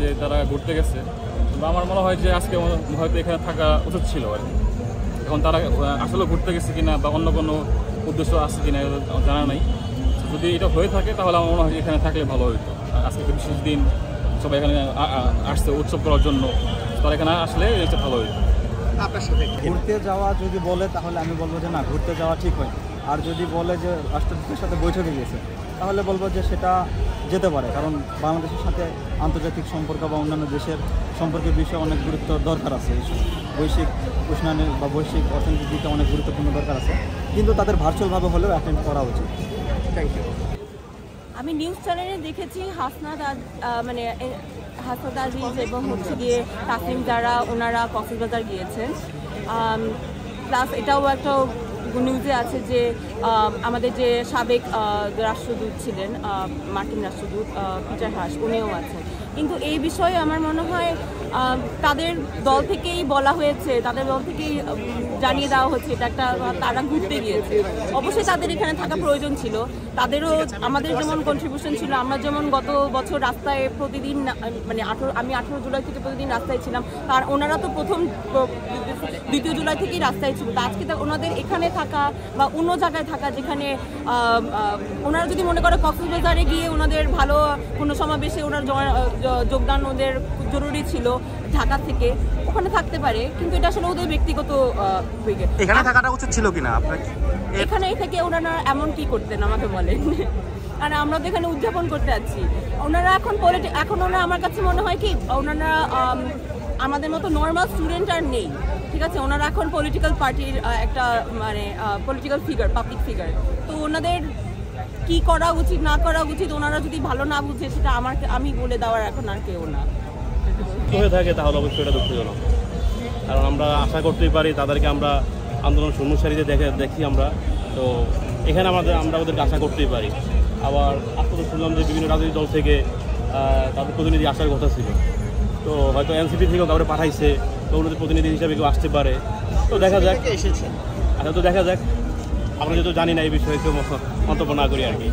যে তারা ঘুরতে গেছে, আমার মনে হয় যে আজকে হয়তো এখানে থাকা উচিত ছিল আর কি। এখন তারা আসলে ঘুরতে গেছে কিনা বা অন্য কোনো উদ্দেশ্য আছে কিনা জানা নাই। যদি এটা হয়ে থাকে তাহলে আমার মনে হয় এখানে থাকলে ভালো হতো। আজকে একটা বিশেষ দিন, সবাই এখানে আসছে উৎসব করার জন্য, তারা এখানে আসলে এটা ভালো হতো। আপনার সাথে ঘুরতে যাওয়া যদি বলে তাহলে আমি বলবো যে না, ঘুরতে যাওয়া ঠিক হয়। আর যদি বলে যে রাষ্ট্রদূতের সাথে বৈঠকে গিয়েছে, তাহলে বলবো যে সেটা যেতে পারে, কারণ বাংলাদেশের সাথে আন্তর্জাতিক সম্পর্ক বা অন্যান্য দেশের সম্পর্কের বিষয়ে অনেক গুরুত্ব দরকার আছে। বৈশ্বিক উষ্ণায়নের বা বৈশ্বিক অর্থনীতির দিকে অনেক গুরুত্বপূর্ণ দরকার আছে, কিন্তু তাদের ভার্চুয়ালভাবে হলেও অ্যাটেন্ড করা উচিত। Thank you. আমি নিউজ চ্যানেলে দেখেছি হাসনাত আজিজ এবং হচ্ছে গিয়ে তাসনিম যারা ওনারা কক্সবাজার গিয়েছেন। প্লাস এটাও একটা নিউজে আছে যে আমাদের যে সাবেক রাষ্ট্রদূত ছিলেন, মার্কিন রাষ্ট্রদূত পিটার হাস, উনিও আছেন। কিন্তু এই বিষয়ে আমার মনে হয় তাদের দল থেকেই বলা হয়েছে, তাদের দল থেকেই জানিয়ে দেওয়া হচ্ছে এটা একটা তারা ঘুরতে গিয়েছে। অবশ্যই তাদের এখানে থাকা প্রয়োজন ছিল, তাদেরও আমাদের যেমন কন্ট্রিবিউশন ছিল। আমরা যেমন গত বছর রাস্তায় প্রতিদিন, মানে আমি 18 জুলাই থেকে প্রতিদিন রাস্তায় ছিলাম, আর ওনারা তো 2 জুলাই থেকেই রাস্তায় ছিল। তো আজকে ওনাদের এখানে থাকা বা অন্য জায়গায় থাকা, যেখানে ওনারা যদি মনে করে কক্সবাজারে গিয়ে ওনাদের ভালো কোনো সমাবেশে ওনার যোগদান ওদের জরুরি ছিল ঢাকা থেকে, ওখানে থাকতে পারে। কিন্তু এটা আসলে ওদের ব্যক্তিগত এখানে থাকাটা উচিত ছিল কিনা আপনার? এখানে থেকে ওনারা এমন কি করতেন আমাকে বলেন? আর আমরা তো এখানে উদযাপন করতে যাচ্ছি। ওনারা এখন ওনারা, আমার কাছে মনে হয় কি ওনারা আমাদের মতো নর্মাল স্টুডেন্ট আর নেই, ঠিক আছে? ওনারা এখন পলিটিক্যাল পার্টির একটা মানে পলিটিক্যাল ফিগার, পাবলিক ফিগার। তো ওনাদের কি করা উচিত না করা উচিত ওনারা যদি ভালো না বুঝে, সেটা আমি বলে দেওয়ার এখন আর কেউ না। হয়ে থাকে তাহলে অবশ্যই এটা দুঃখজনক, কারণ আমরা আশা করতেই পারি তাদেরকে আমরা আন্দোলন শূন্যসারিতে দেখি আমরা। তো এখানে আমরা ওদেরকে আশা করতেই পারি। আবার আজকে শুনলাম যে বিভিন্ন রাজনৈতিক দল থেকে তাদের প্রতিনিধি আসার কথা ছিল, তো হয়তো এনসিপি থেকেও কাউকে পাঠাইছে, তো ওনাদের প্রতিনিধি হিসাবে কেউ আসতে পারে। তো দেখা যাক, আচ্ছা তো দেখা যাক। আমরা যেহেতু জানি না এই বিষয়ে কেউ মন্তব্য না করি আর কি।